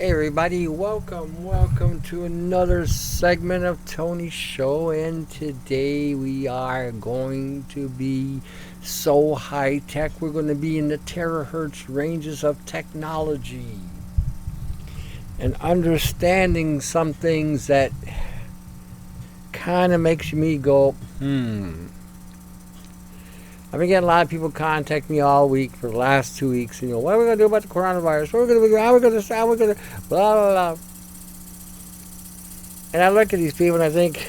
Hey everybody, welcome to another segment of Tony's show, and today we are going to be so high tech. We're going to be in the terahertz ranges of technology and understanding some things that kind of makes me go, I've been getting a lot of people contact me all week for the last 2 weeks. What are we going to do about the coronavirus? What are we going to do? How are we going to, blah, blah, blah. And I look at these people and I think,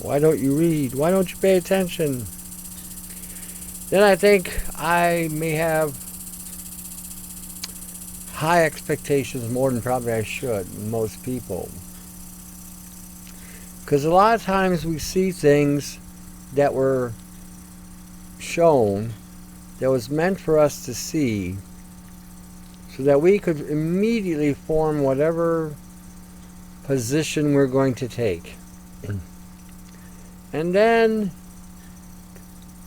why don't you read? Why don't you pay attention? Then I think I may have high expectations more than probably I should, most people. Because a lot of times we see things that were shown that was meant for us to see so that we could immediately form whatever position we're going to take. And then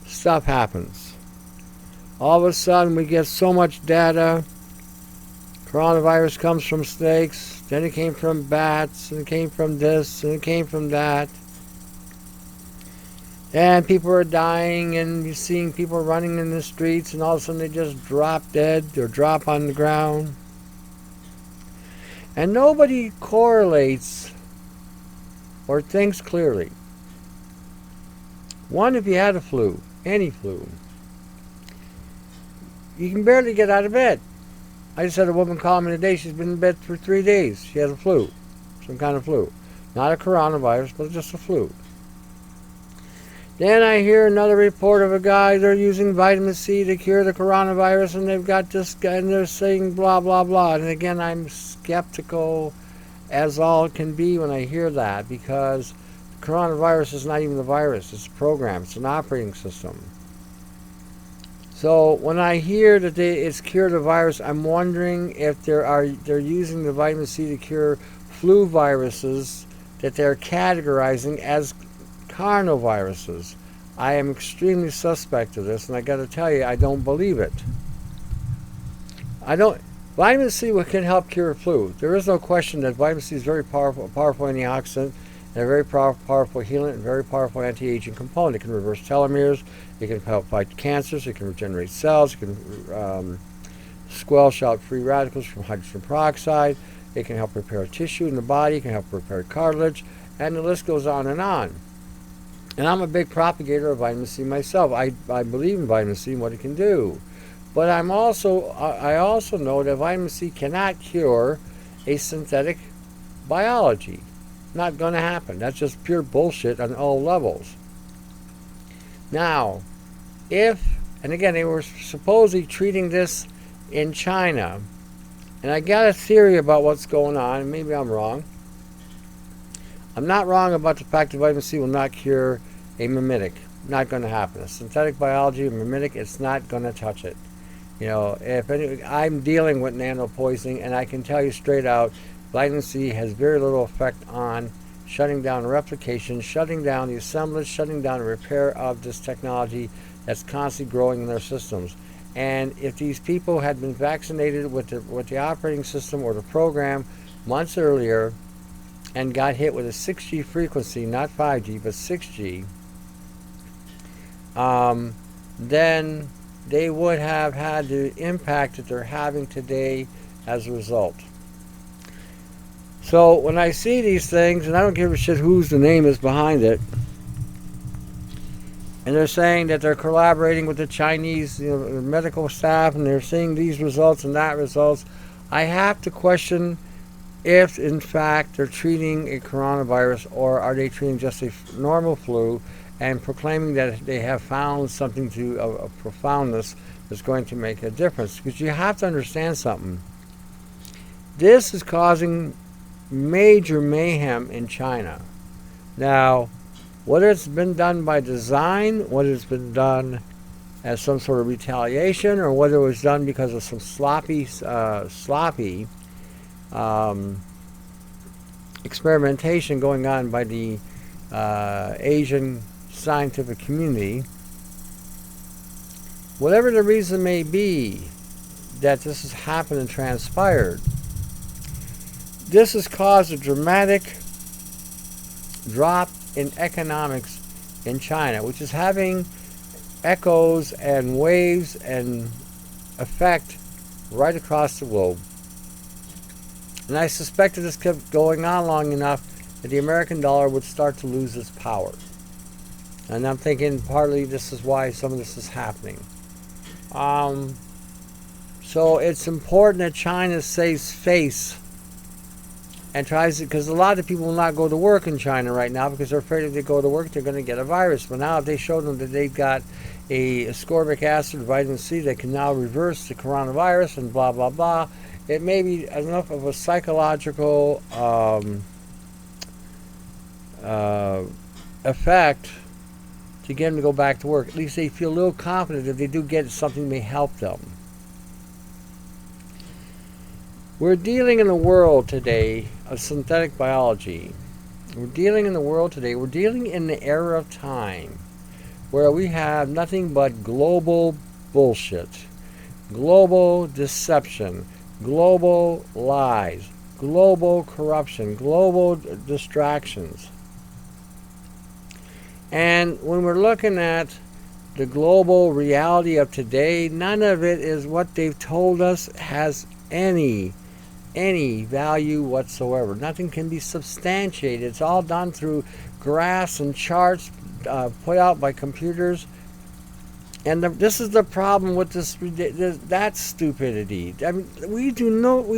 stuff happens. All of a sudden we get so much data. Coronavirus comes from snakes, then it came from bats, and it came from this, and it came from that. And people are dying, and you're seeing people running in the streets, and all of a sudden they just drop dead or drop on the ground. And nobody correlates or thinks clearly. One, if you had a flu, any flu, you can barely get out of bed. I just had a woman call me today. She's been in bed for 3 days. She has a flu, some kind of flu. Not a coronavirus, but just a flu. Then I hear another report of a guy, they're using vitamin C to cure the coronavirus, and they've got this guy, and they're saying blah, blah, blah. And again, I'm skeptical as all can be when I hear that, because the coronavirus is not even the virus. It's a program. It's an operating system. So when I hear that it's cured the virus, I'm wondering if they're using the vitamin C to cure flu viruses that they're categorizing as carnoviruses. I am extremely suspect of this, and I got to tell you, I don't believe it. Vitamin C can help cure flu. There is no question that vitamin C is very powerful antioxidant, and a very powerful healant, and very powerful anti-aging component. It can reverse telomeres. It can help fight cancers. It can regenerate cells. It can squelch out free radicals from hydrogen peroxide. It can help repair tissue in the body. It can help repair cartilage, and the list goes on and on. And I'm a big propagator of vitamin C myself. I believe in vitamin C and what it can do. But I also know that vitamin C cannot cure a synthetic biology. Not going to happen. That's just pure bullshit on all levels. Now, and again, they were supposedly treating this in China, and I got a theory about what's going on, and maybe I'm wrong. I'm not wrong about the fact that vitamin C will not cure a mimetic. Not going to happen. A synthetic biology, a mimetic, it's not going to touch it. I'm dealing with nano poisoning, and I can tell you straight out, vitamin C has very little effect on shutting down replication, shutting down the assemblage, shutting down the repair of this technology that's constantly growing in their systems. And if these people had been vaccinated with the operating system or the program months earlier, and got hit with a 6G frequency, not 5G, but 6G, then they would have had the impact that they're having today as a result. So when I see these things, and I don't give a shit whose the name is behind it, and they're saying that they're collaborating with the Chinese medical staff, and they're seeing these results and that results, I have to question if in fact they're treating a coronavirus, or are they treating just a normal flu and proclaiming that they have found something of profoundness that's going to make a difference. Because you have to understand something. This is causing major mayhem in China. Now, whether it's been done by design, whether it's been done as some sort of retaliation, or whether it was done because of some sloppy experimentation going on by the Asian scientific community, whatever the reason may be that this has happened and transpired, this has caused a dramatic drop in economics in China, which is having echoes and waves and effect right across the globe. And I suspect if this kept going on long enough that the American dollar would start to lose its power. And I'm thinking partly this is why some of this is happening. So it's important that China saves face and tries to, because a lot of people will not go to work in China right now because they're afraid if they go to work they're going to get a virus. But now if they show them that they've got a ascorbic acid, vitamin C, that can now reverse the coronavirus and blah, blah, blah, it may be enough of a psychological effect to get them to go back to work. At least they feel a little confident if they do get something may help them. We're dealing in a world today of synthetic biology. We're dealing in the era of time where we have nothing but global bullshit, global deception, global lies, global corruption, global distractions. And when we're looking at the global reality of today, none of it is what they've told us has any value whatsoever. Nothing can be substantiated. It's all done through graphs and charts put out by computers. And this is the problem with that stupidity. I mean, we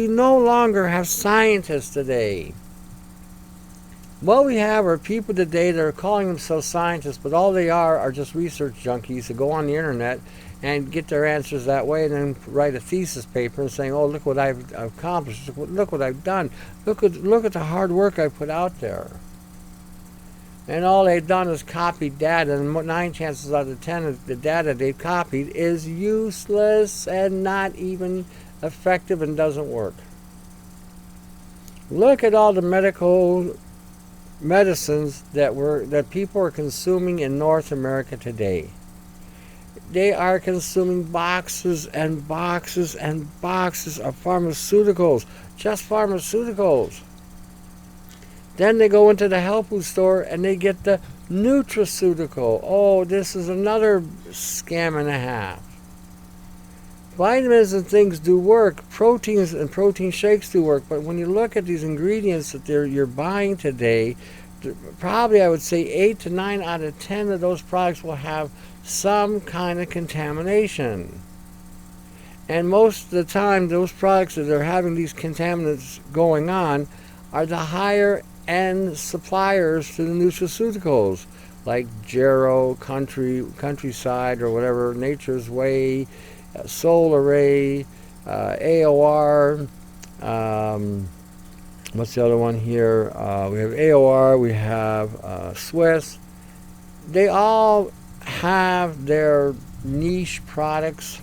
no longer have scientists today. What we have are people today that are calling themselves scientists, but all they are just research junkies who go on the internet and get their answers that way and then write a thesis paper and saying, oh, look what I've accomplished, look what I've done, look at the hard work I put out there. And all they've done is copied data, and 9 chances out of 10 the data they've copied is useless and not even effective and doesn't work. Look at all the medicines that people are consuming in North America today. They are consuming boxes and boxes and boxes of pharmaceuticals, just pharmaceuticals. Then they go into the health food store and they get the nutraceutical. Oh, this is another scam and a half. Vitamins and things do work. Proteins and protein shakes do work. But when you look at these ingredients that you're buying today, probably I would say 8 to 9 out of 10 of those products will have some kind of contamination. And most of the time, those products that are having these contaminants going on are the higher end suppliers to the nutraceuticals, like Jarrow, Countryside, or whatever, Nature's Way, Soul Array, AOR, what's the other one here? We have AOR, we have Swiss. They all have their niche products.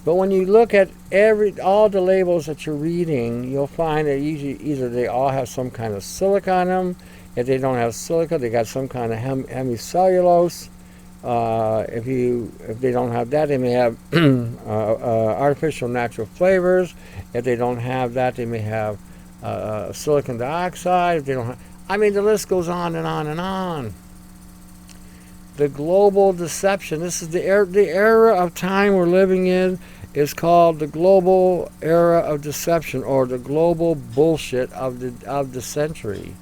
But when you look at all the labels that you're reading, you'll find that either they all have some kind of silica on them. If they don't have silica, they got some kind of hemicellulose. If they don't have that, they may have artificial natural flavors. If they don't have that, they may have silicon dioxide. If they don't have, I mean, the list goes on and on and on. The global deception. This is the era of time we're living in. Is called the global era of deception, or the global bullshit of the century.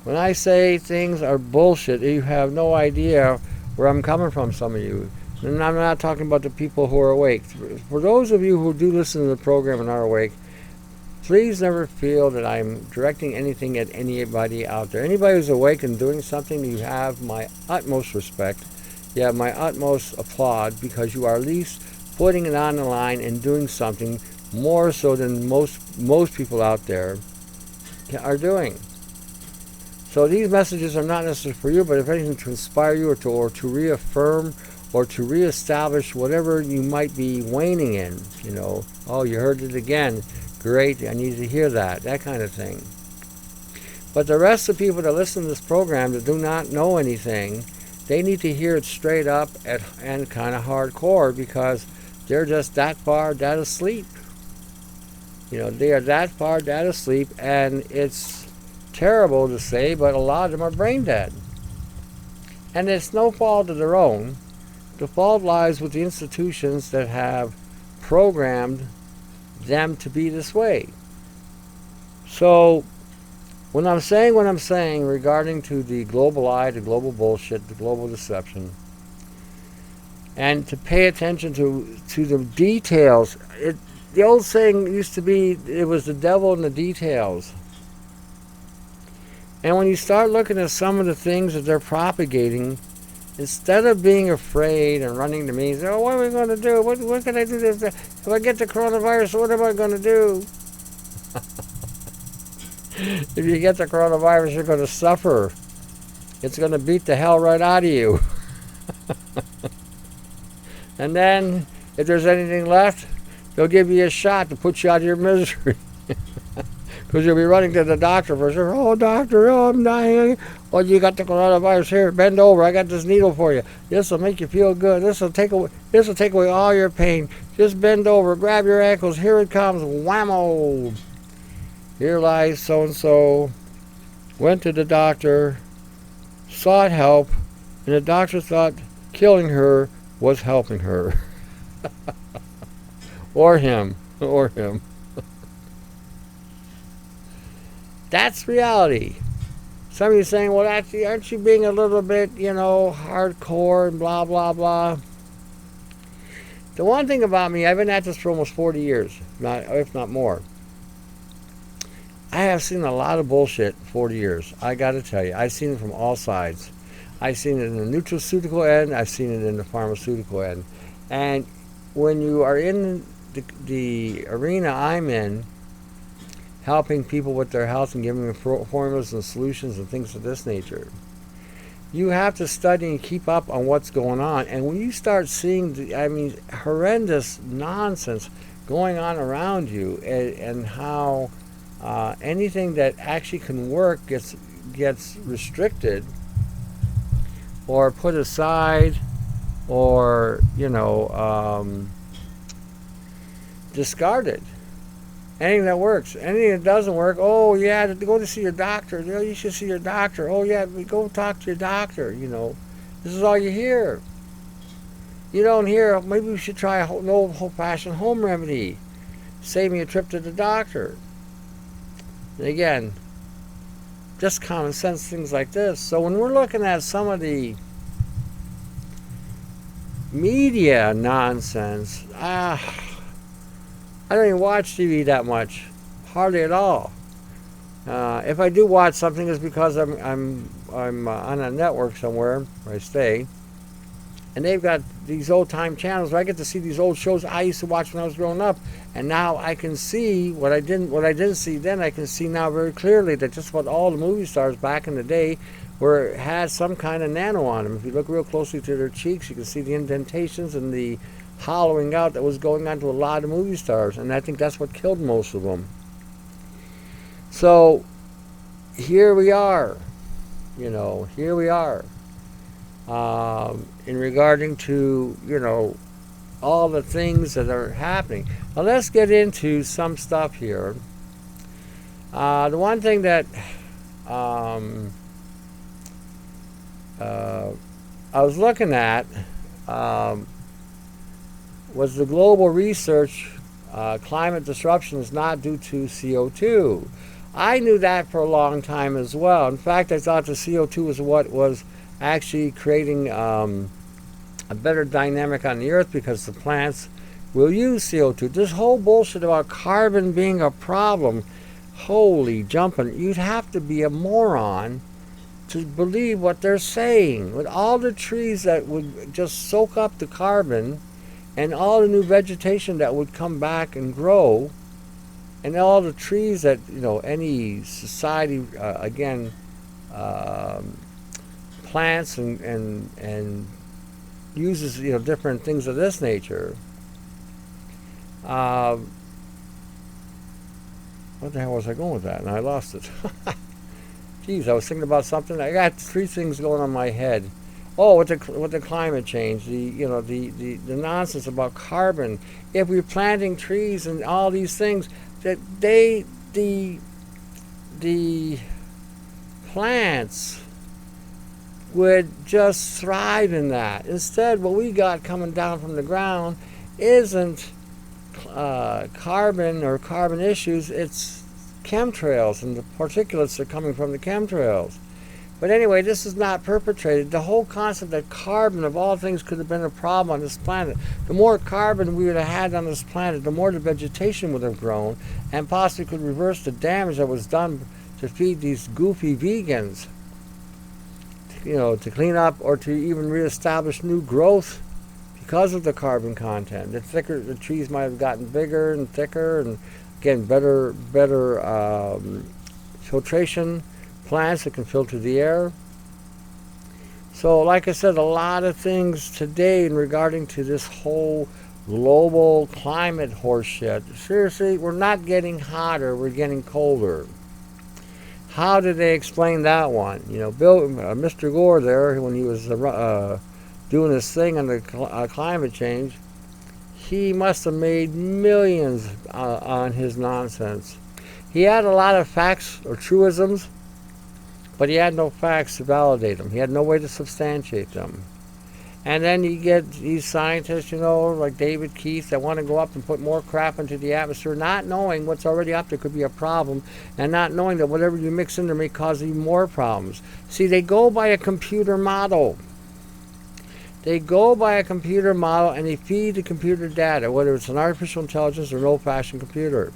When I say things are bullshit, you have no idea where I'm coming from, some of you. And I'm not talking about the people who are awake. For those of you who do listen to the program and are awake, please never feel that I'm directing anything at anybody out there. Anybody who's awake and doing something, you have my utmost respect. You have my utmost applaud, because you are at least putting it on the line and doing something more so than most people out there are doing. So these messages are not necessarily for you, but if anything, to inspire you or to reaffirm or to reestablish whatever you might be waning in. You know, oh, you heard it again. Great, I need to hear that kind of thing. But the rest of the people that listen to this program that do not know anything, they need to hear it straight up and kind of hardcore, because they're just that far dead asleep. They are that far dead asleep, and it's terrible to say, but a lot of them are brain dead. And it's no fault of their own. The fault lies with the institutions that have programmed them to be this way. So, when I'm saying what I'm saying regarding to the global lie, the global bullshit, the global deception, and to pay attention to the details, the old saying used to be, it was the devil in the details. And when you start looking at some of the things that they're propagating, instead of being afraid and running to me, oh, what are we going to do? What can I do? If I get the coronavirus, what am I going to do? If you get the coronavirus, you're going to suffer. It's going to beat the hell right out of you. And then, if there's anything left, they'll give you a shot to put you out of your misery. Because you'll be running to the doctor for sure. Oh, doctor, I'm dying. Oh, you got the coronavirus here. Bend over. I got this needle for you. This will make you feel good. This will take away all your pain. Just bend over. Grab your ankles. Here it comes. Whammo. Here lies so-and-so. Went to the doctor. Sought help. And the doctor thought killing her was helping her. Or him. That's reality. Some of you saying, well, actually, aren't you being a little bit, hardcore and blah, blah, blah. The one thing about me, I've been at this for almost 40 years, if not more. I have seen a lot of bullshit in 40 years. I got to tell you, I've seen it from all sides. I've seen it in the nutraceutical end. I've seen it in the pharmaceutical end. And when you are in the arena I'm in, helping people with their health and giving them formulas and solutions and things of this nature, you have to study and keep up on what's going on. And when you start seeing horrendous nonsense going on around you, and how anything that actually can work gets restricted or put aside, or discarded. Anything that works. Anything that doesn't work, oh yeah, go to see your doctor. You should see your doctor. Oh yeah, go talk to your doctor. This is all you hear. You don't hear, maybe we should try an old-fashioned home remedy. Save me a trip to the doctor. And again, just common sense things like this. So when we're looking at some of the media nonsense, I don't even watch TV that much, hardly at all. If I do watch something, it's because I'm on a network somewhere where I stay, and they've got these old time channels where I get to see these old shows I used to watch when I was growing up, and now I can see what I didn't see then. I can see now very clearly that just about all the movie stars back in the day had some kind of nano on them. If you look real closely to their cheeks, you can see the indentations and the hollowing out that was going on to a lot of movie stars, and I think that's what killed most of them. So here we are, in regarding to all the things that are happening. Now let's get into some stuff here. The one thing that I was looking at was the global research. Climate disruption is not due to CO2. I knew that for a long time as well. In fact, I thought the CO2 was what was actually creating a better dynamic on the earth, because the plants will use CO2. This whole bullshit about carbon being a problem, holy jumping, you'd have to be a moron to believe what they're saying. With all the trees that would just soak up the carbon, and all the new vegetation that would come back and grow, and all the trees that any society plants and uses different things of this nature. What the hell was I going with that? And I lost it. Geez, I was thinking about something. I got three things going on my head. Oh, with the climate change, the nonsense about carbon. If we're planting trees and all these things, that the plants would just thrive in that. Instead, what we got coming down from the ground isn't carbon or carbon issues, it's chemtrails, and the particulates are coming from the chemtrails. But anyway, this is not perpetrated. The whole concept that carbon, of all things, could have been a problem on this planet. The more carbon we would have had on this planet, the more the vegetation would have grown, and possibly could reverse the damage that was done to feed these goofy vegans, to clean up or to even reestablish new growth because of the carbon content. The trees might have gotten bigger and thicker, and again, better filtration plants that can filter the air. So, like I said, a lot of things today in regarding to this whole global climate horseshit. Seriously, we're not getting hotter, we're getting colder. How did they explain that one? Mr. Gore there, when he was doing this thing on the climate change, he must have made millions on his nonsense. He had a lot of facts or truisms, but he had no facts to validate them. He had no way to substantiate them. And then you get these scientists, like David Keith, that want to go up and put more crap into the atmosphere, not knowing what's already up there could be a problem, and not knowing that whatever you mix in there may cause even more problems. See, they go by a computer model. They go by a computer model, and they feed the computer data, whether it's an artificial intelligence or an old-fashioned computer.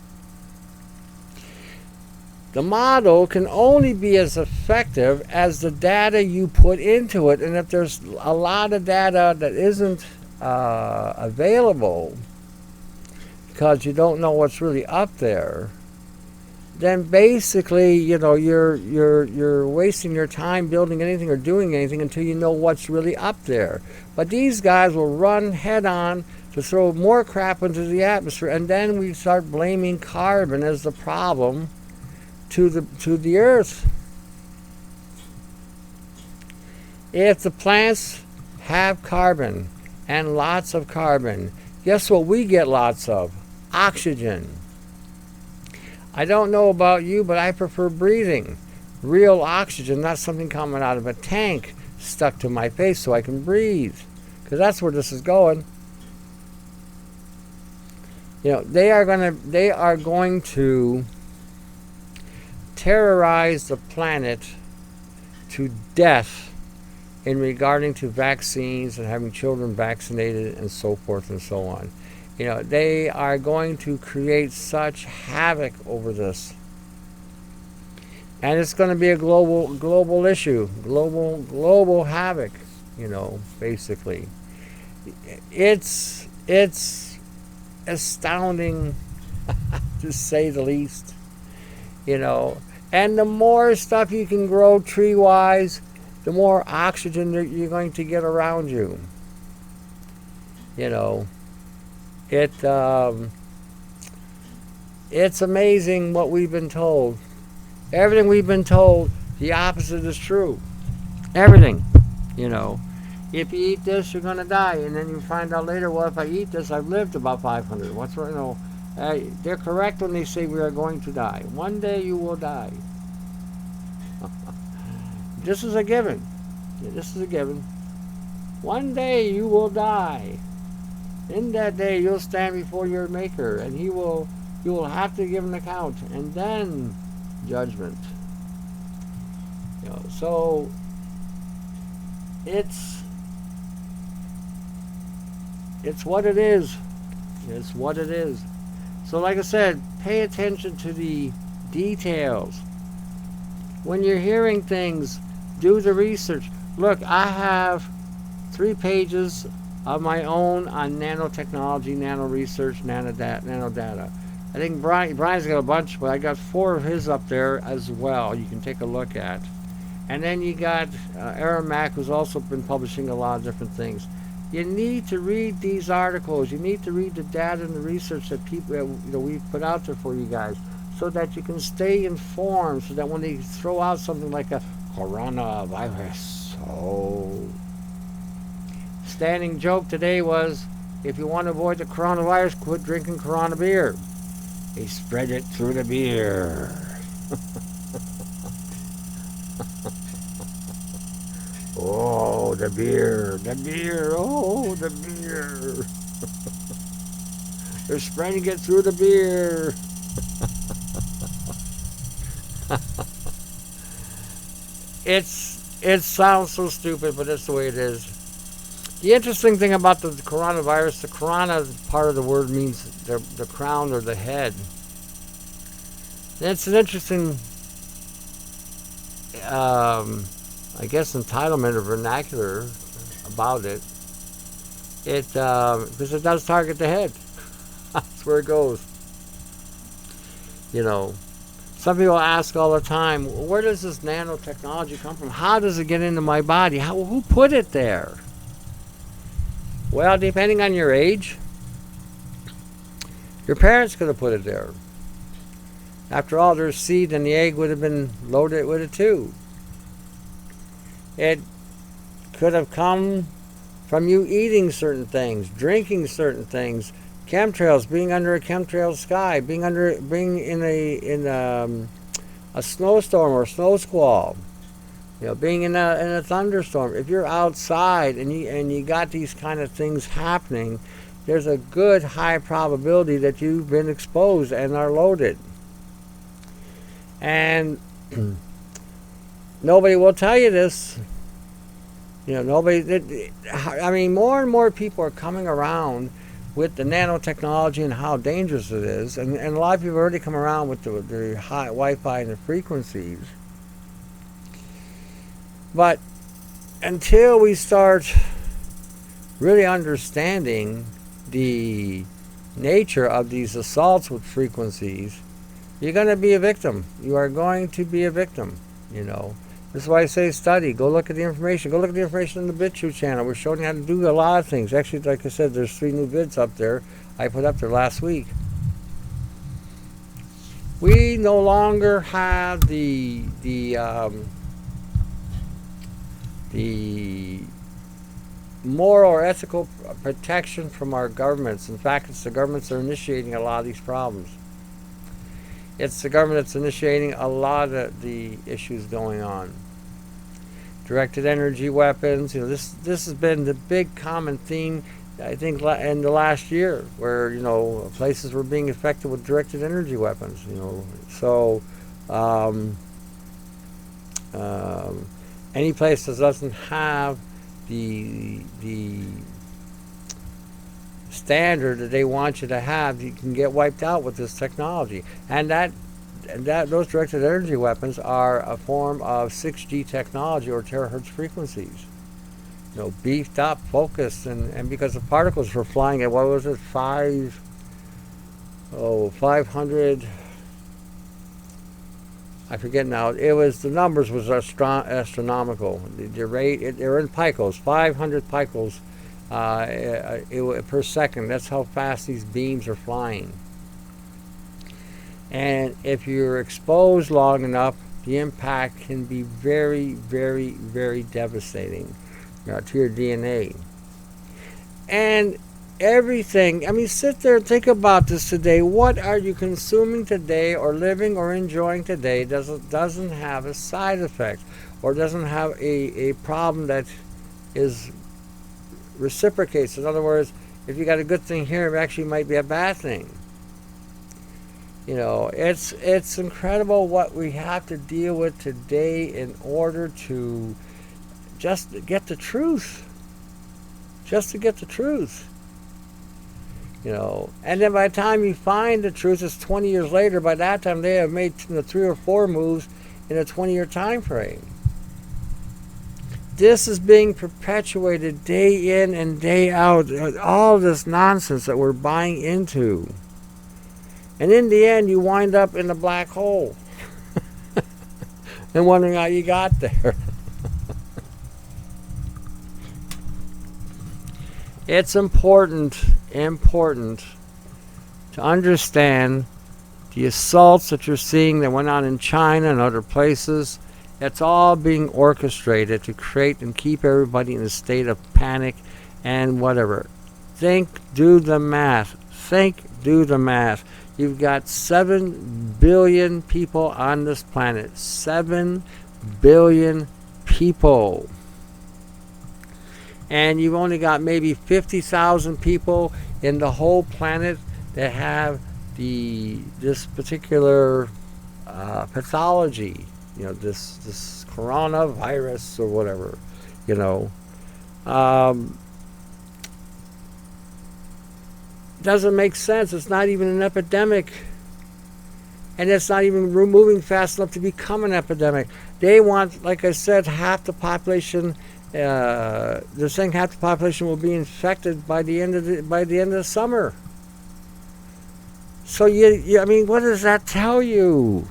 The model can only be as effective as the data you put into it, and if there's a lot of data that isn't available because you don't know what's really up there, then basically, you're wasting your time building anything or doing anything until you know what's really up there. But these guys will run head on to throw more crap into the atmosphere, and then we start blaming carbon as the problem to the earth. If the plants have carbon, and lots of carbon, guess what we get lots of? Oxygen. I don't know about you, but I prefer breathing real oxygen, not something coming out of a tank stuck to my face so I can breathe, because that's where this is going. They are going to terrorize the planet to death in regarding to vaccines and having children vaccinated and so forth and so on. They are going to create such havoc over this, and it's going to be a global issue, global havoc. Basically, it's astounding to say the least. And the more stuff you can grow tree-wise, the more oxygen that you're going to get around you. It's amazing what we've been told. Everything we've been told, the opposite is true. Everything. If you eat this, you're going to die. And then you find out later, well, if I eat this, I've lived about 500. What's wrong? They're correct when they say we are going to die. One day you will die. This is a given. This is a given. One day you will die. In that day you'll stand before your Maker, and you will have to give an account, and then judgment. So it's what it is. It's what it is. So like I said, pay attention to the details. When you're hearing things, do the research. Look, I have 3 pages of my own on nanotechnology, nano research, nano data. I think Brian's got a bunch, but I got 4 of his up there as well you can take a look at. And then you got Aaron Mack, who's also been publishing a lot of different things. You need to read these articles. You need to read the data and the research that people we've put out there for you guys, so that you can stay informed, so that when they throw out something like a coronavirus, standing joke today was, if you want to avoid the coronavirus, quit drinking Corona beer. They spread it through the beer. Oh, the beer, oh, the beer. They're spreading it through the beer. It sounds so stupid, but that's the way it is. The interesting thing about the coronavirus, the corona part of the word means the crown or the head. And it's an interesting, I guess, entitlement or vernacular about it. Because it does target the head. That's where it goes. Some people ask all the time, where does this nanotechnology come from? How does it get into my body? Who put it there? Well, depending on your age, your parents could have put it there. After all, their seed and the egg would have been loaded with it too. It could have come from you eating certain things, drinking certain things, chemtrails, being under a chemtrail sky, being in a snowstorm or a snow squall, being in a thunderstorm. If you're outside and you got these kind of things happening, there's a good high probability that you've been exposed and are loaded. And nobody will tell you this. More and more people are coming around with the nanotechnology and how dangerous it is. And a lot of people have already come around with the high Wi-Fi and the frequencies. But until we start really understanding the nature of these assaults with frequencies, you're going to be a victim. You are going to be a victim, This is why I say study. Go look at the information. Go look at the information on the BitChute channel. We're showing you how to do a lot of things. Actually, like I said, there's 3 new vids up there. I put up there last week. We no longer have the moral or ethical protection from our governments. In fact, it's the governments that are initiating a lot of these problems. It's the government that's initiating a lot of the issues going on. Directed energy weapons. This has been the big common theme, I think, in the last year, where places were being affected with directed energy weapons. So any place that doesn't have the standard that they want you to have, you can get wiped out with this technology. And those directed energy weapons are a form of 6G technology or terahertz frequencies. Beefed up, focused, and because the particles were flying at, what was it, 500, I forget now. The numbers was astronomical. The rate, they're in picos, 500 picos per second. That's how fast these beams are flying. And if you're exposed long enough, the impact can be very, very, very devastating to your DNA. And everything, sit there and think about this today. What are you consuming today or living or enjoying today doesn't have a side effect or doesn't have a problem that is reciprocates. In other words, if you got a good thing here, it actually might be a bad thing. It's incredible what we have to deal with today in order to just get the truth. Just to get the truth. And then by the time you find the truth, it's 20 years later. By that time, they have made 3 or 4 moves in a 20-year time frame. This is being perpetuated day in and day out. All this nonsense that we're buying into. And in the end, you wind up in a black hole. And wondering how you got there. It's important to understand the assaults that you're seeing that went on in China and other places. It's all being orchestrated to create and keep everybody in a state of panic and whatever. Do the math. Do the math. You've got 7 billion people on this planet. 7 billion people. And you've only got maybe 50,000 people in the whole planet that have this particular pathology, this coronavirus or whatever, doesn't make sense. It's not even an epidemic, and it's not even moving fast enough to become an epidemic. They want, like I said, half the population. They're saying half the population will be infected by the end of the summer. So I mean, what does that tell you?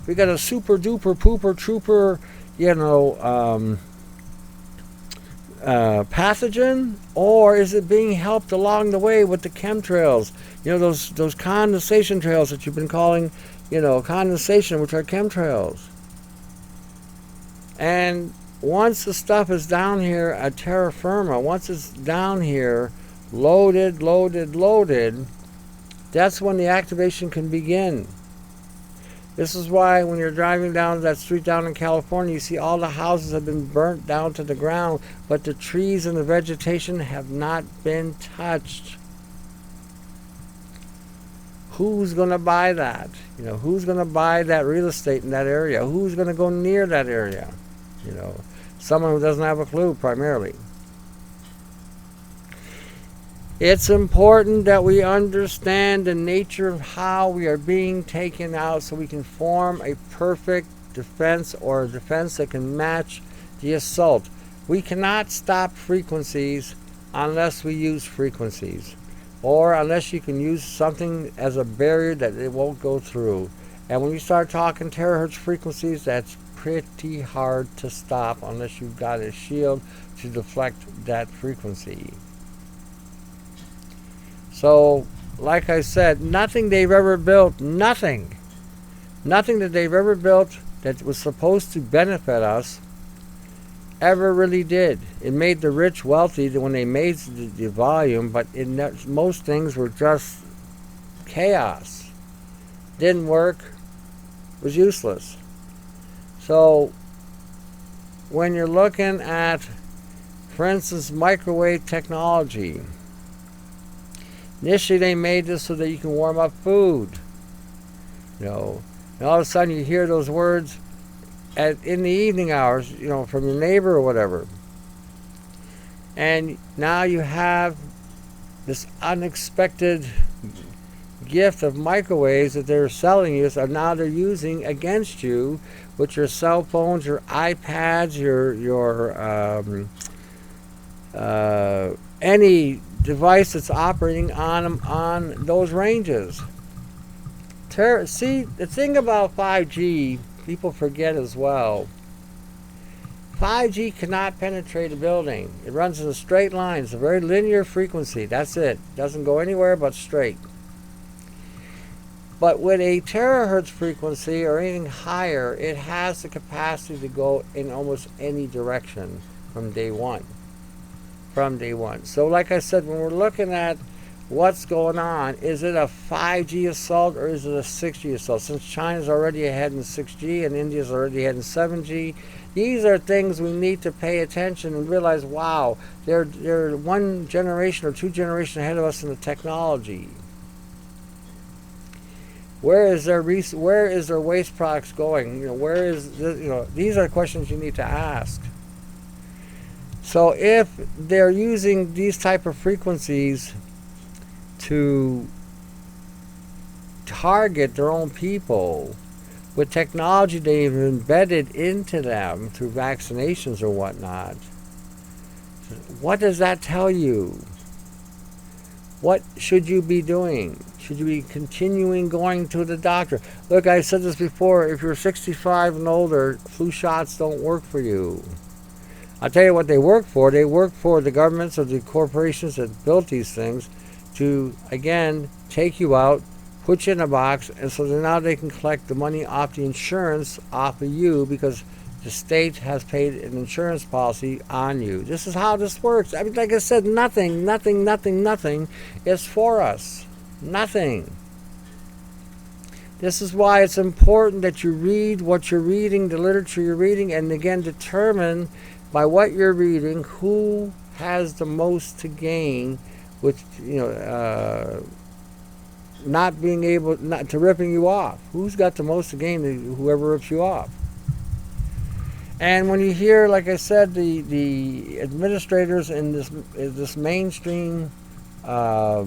We got a super duper pooper trooper, pathogen, or is it being helped along the way with the chemtrails? Those condensation trails that you've been calling, condensation, which are chemtrails. And once the stuff is down here at terra firma, once it's down here, loaded, that's when the activation can begin. This is why when you're driving down that street down in California, you see all the houses have been burnt down to the ground, but the trees and the vegetation have not been touched. Who's going to buy that? Who's going to buy that real estate in that area? Who's going to go near that area? Someone who doesn't have a clue, primarily. It's important that we understand the nature of how we are being taken out so we can form a perfect defense, or a defense that can match the assault. We cannot stop frequencies unless we use frequencies, or unless you can use something as a barrier that it won't go through. And when you start talking terahertz frequencies, that's pretty hard to stop unless you've got a shield to deflect that frequency. So, like I said, nothing they've ever built, nothing that they've ever built that was supposed to benefit us ever really did. It made the rich wealthy when they made the volume, but most things were just chaos. Didn't work, was useless. So, when you're looking at, for instance, microwave technology, initially they made this so that you can warm up food. And all of a sudden you hear those words in the evening hours, from your neighbor or whatever. And now you have this unexpected gift of microwaves that they're selling you, so now they're using against you with your cell phones, your iPads, your any device that's operating on those ranges. See, the thing about 5G, people forget as well. 5G cannot penetrate a building. It runs in a straight line. It's a very linear frequency. That's it. Doesn't go anywhere but straight. But with a terahertz frequency or anything higher, it has the capacity to go in almost any direction from day one. So like I said, when we're looking at what's going on, is it a 5G assault or is it a 6G assault? Since China's already ahead in 6G and India's already ahead in 7G, these are things we need to pay attention and realize, wow, they're 1 generation or 2 generations ahead of us in the technology. Where is their waste products going? These are questions you need to ask. So if they're using these type of frequencies to target their own people with technology they've embedded into them through vaccinations or whatnot, what does that tell you? What should you be doing? Should you be continuing going to the doctor? Look, I said this before, if you're 65 and older, flu shots don't work for you. I'll tell you what they work for. They work for the governments or the corporations that built these things to, again, take you out, put you in a box, and so that now they can collect the money off the insurance off of you because the state has paid an insurance policy on you. This is how this works. I mean, like I said, nothing is for us. Nothing. This is why it's important that you read what you're reading, the literature you're reading, and again determine by what you're reading who has the most to gain with, not being able, not to ripping you off. Who's got the most to gain? Whoever rips you off. And when you hear, like I said, the administrators in this mainstream, what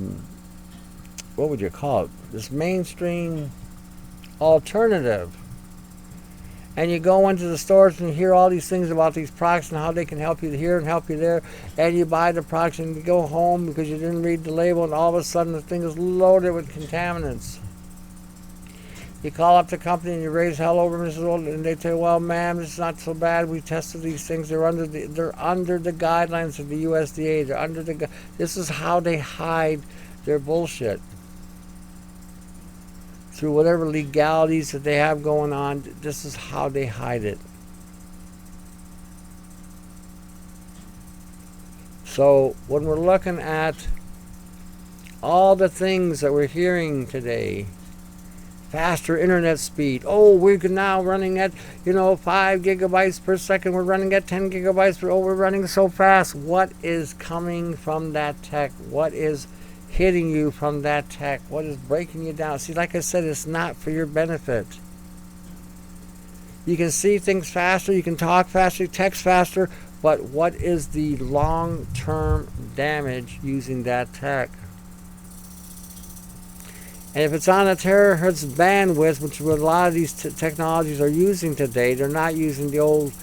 would you call it? This mainstream alternative, and you go into the stores and you hear all these things about these products and how they can help you here and help you there, and you buy the products and you go home because you didn't read the label, and all of a sudden the thing is loaded with contaminants. You call up the company and you raise hell over Mrs. Old, and they say, "Well, ma'am, it's not so bad. We tested these things. They're under the guidelines of the USDA. They're under the. This is how they hide their bullshit. Through whatever legalities that they have going on, this is how they hide it." So when we're looking at all the things that we're hearing today, faster internet speed. Oh, we're now running at 5 gigabytes per second. We're running at 10 gigabytes per. Oh, we're running so fast. What is coming from that tech? What is hitting you from that tech? What is breaking you down? See, like I said, it's not for your benefit. You can see things faster, you can talk faster, text faster, but what is the long-term damage using that tech? And if it's on a terahertz bandwidth, which is what a lot of these technologies are using today, they're not using the old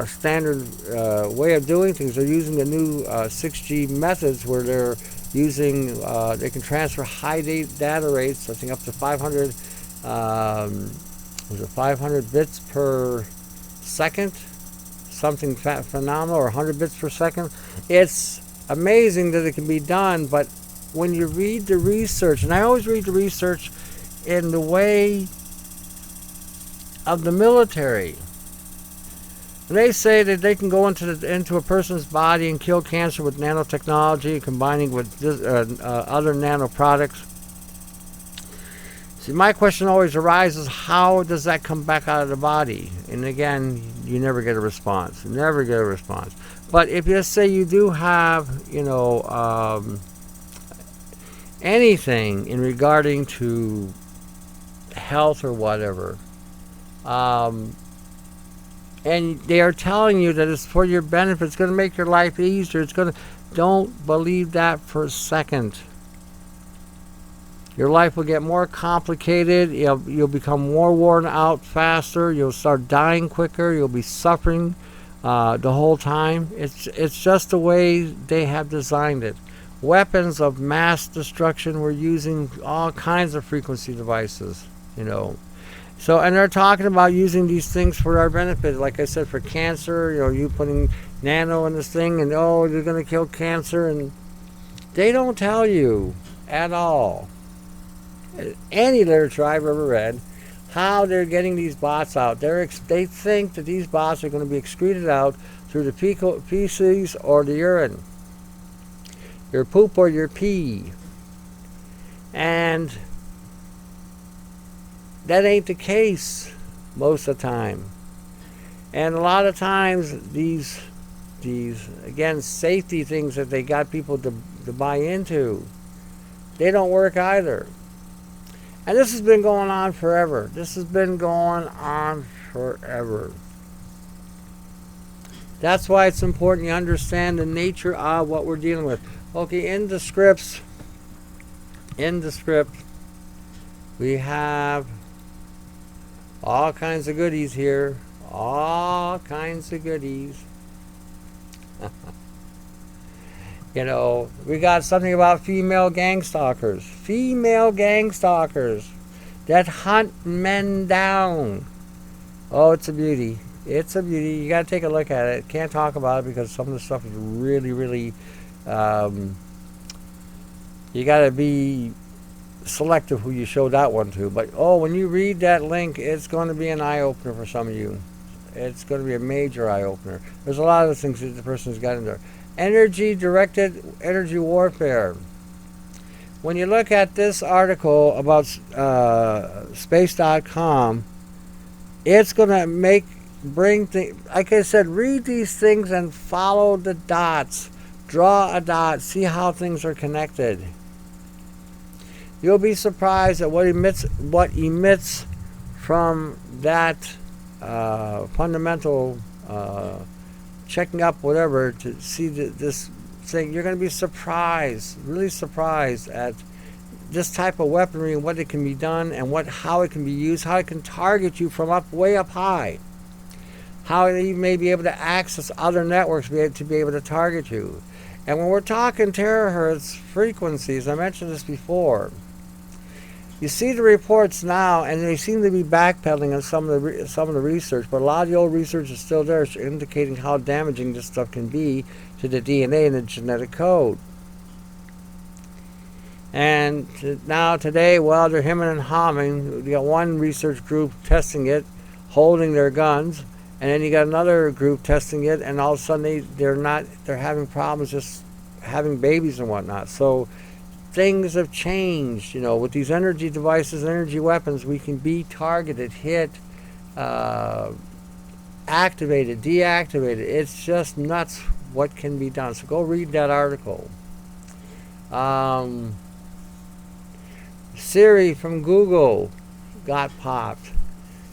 standard way of doing things. They're using the new 6G methods where they're using, they can transfer high data rates, I think up to 500, 500 bits per second, something phenomenal, or 100 bits per second. It's amazing that it can be done, but when you read the research, and I always read the research in the way of the military, and they say that they can go into a person's body and kill cancer with nanotechnology, combining with other nano products. See, my question always arises: how does that come back out of the body? And again, you never get a response. Never get a response. But if you say you do have, anything in regarding to health or whatever, and they are telling you that it's for your benefit, it's going to make your life easier, don't believe that for a second. Your life will get more complicated. You'll become more worn out faster. You'll start dying quicker. You'll be suffering the whole time. It's just the way they have designed it. Weapons of mass destruction. We're using all kinds of frequency devices, So, and they're talking about using these things for our benefit. Like I said, for cancer, you putting nano in this thing, and you're going to kill cancer, and they don't tell you at all, any literature I've ever read, how they're getting these bots out. They think that these bots are going to be excreted out through the feces or the urine, your poop or your pee. And that ain't the case most of the time. And a lot of times these again, safety things that they got people to buy into, they don't work either. And this has been going on forever. This has been going on forever. That's why it's important you understand the nature of what we're dealing with. Okay, in the script, we have all kinds of goodies here. All kinds of goodies. We got something about female gang stalkers. Female gang stalkers that hunt men down. Oh, it's a beauty. It's a beauty. You got to take a look at it. Can't talk about it because some of the stuff is really, really... you got to be selective who you show that one to. But, when you read that link, it's going to be an eye-opener for some of you. It's going to be a major eye-opener. There's a lot of things that the person's got in there. Directed energy warfare. when you look at this article about space.com, it's going to bring things, like I said, read these things and follow the dots. Draw a dot, see how things are connected. You'll be surprised at what emits from that fundamental checking up whatever to see this thing. You're going to be surprised, really surprised at this type of weaponry and what it can be done and how it can be used, how it can target you from way up high, how you may be able to access other networks to be able to target you. And when we're talking terahertz frequencies, I mentioned this before, you see the reports now, and they seem to be backpedaling on some of the research, but a lot of the old research is still there, indicating how damaging this stuff can be to the DNA and the genetic code. And now today, well, they're hemming and hawing. You got one research group testing it, holding their guns, and then you got another group testing it, and all of a sudden they're having problems just having babies and whatnot. So things have changed, with these energy devices, energy weapons. We can be targeted, hit, activated, deactivated. It's just nuts what can be done. So go read that article. Siri from Google got popped.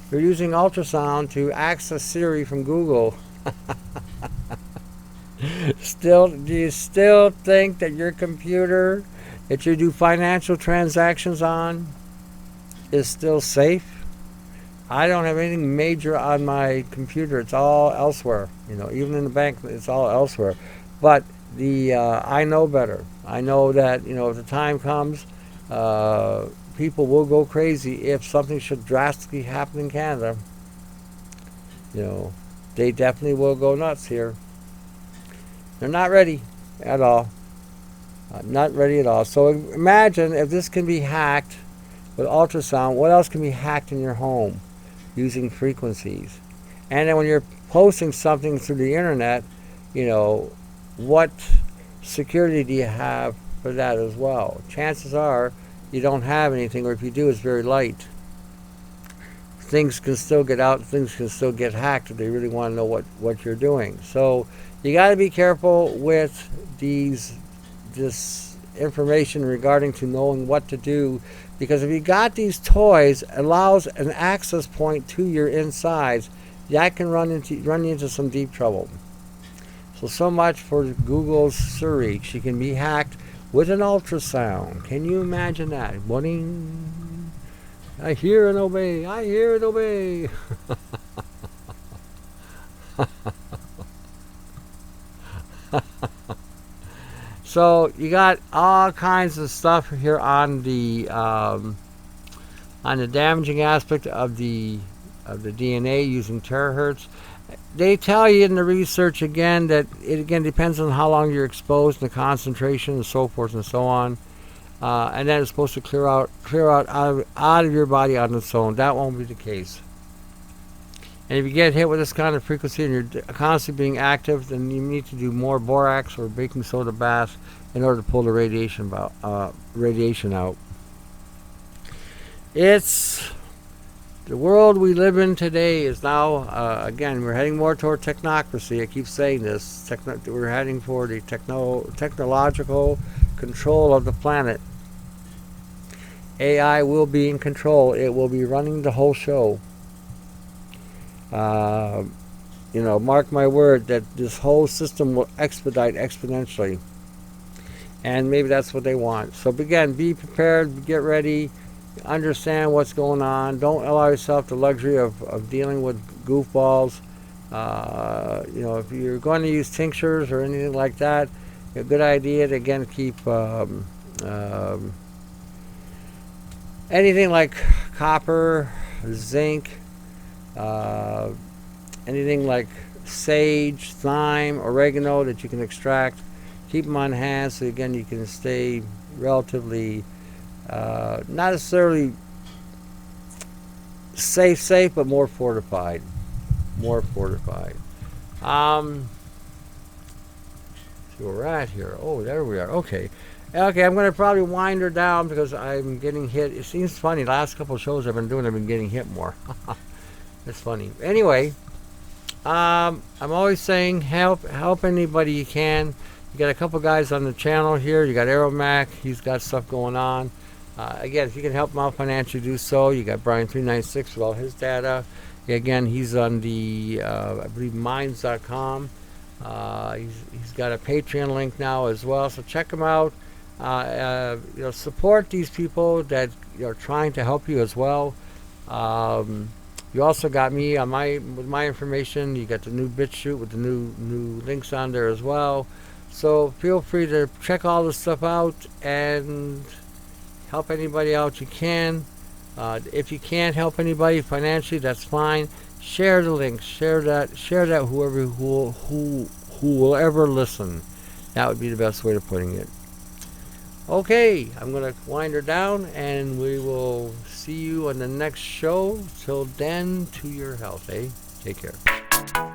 You're using ultrasound to access Siri from Google. Do you still think that your computer that you do financial transactions on is still safe? I don't have anything major on my computer. It's all elsewhere. Even in the bank, it's all elsewhere. But I know better. I know that if the time comes, people will go crazy if something should drastically happen in Canada. They definitely will go nuts here. They're not ready at all. Not ready at all. So imagine if this can be hacked with ultrasound, what else can be hacked in your home using frequencies? And then when you're posting something through the internet, what security do you have for that as well? Chances are you don't have anything, or if you do, it's very light. Things can still get out, things can still get hacked if they really want to know what you're doing. So you got to be careful with this information regarding to knowing what to do, because if you got these toys, it allows an access point to your insides, that can run you into some deep trouble. So much for Google's Siri. She can be hacked with an ultrasound. Can you imagine that? Boing. I hear and obey. I hear and obey. So you got all kinds of stuff here on the damaging aspect of the DNA using terahertz. They tell you in the research again that it depends on how long you're exposed and the concentration and so forth and so on. And then it's supposed to clear out of your body on its own. That won't be the case. And if you get hit with this kind of frequency and you're constantly being active, then you need to do more borax or baking soda baths in order to pull the radiation out. It's the world we live in today is now, again, we're heading more toward technocracy. I keep saying this. We're heading for the technological control of the planet. AI will be in control. It will be running the whole show. Mark my word that this whole system will expedite exponentially. And maybe that's what they want. So again, be prepared, get ready, understand what's going on. Don't allow yourself the luxury of dealing with goofballs. If you're going to use tinctures or anything like that, a good idea to again keep anything like copper, zinc, anything like sage, thyme, oregano that you can extract. Keep them on hand so again you can stay relatively not necessarily safe, but more fortified. See where we're at here. Oh, there we are. Okay. Okay, I'm going to probably wind her down because I'm getting hit. It seems funny. The last couple of shows I've been doing, I've been getting hit more. It's funny. Anyway, I'm always saying help anybody you can. You got a couple guys on the channel here. You got Aeromac. He's got stuff going on. Again, if you can help him out financially, do so. You got Brian396 with all his data. Again, he's on the, I believe, minds.com. He's got a Patreon link now as well. So check him out. Support these people that are trying to help you as well. You also got me on with my information. You got the new BitChute with the new links on there as well. So feel free to check all this stuff out and help anybody out you can. If you can't help anybody financially, that's fine. Share the links. Share that. Whoever who will ever listen. That would be the best way of putting it. Okay, I'm going to wind her down, and we will see you on the next show. Till then, to your health, eh? Take care.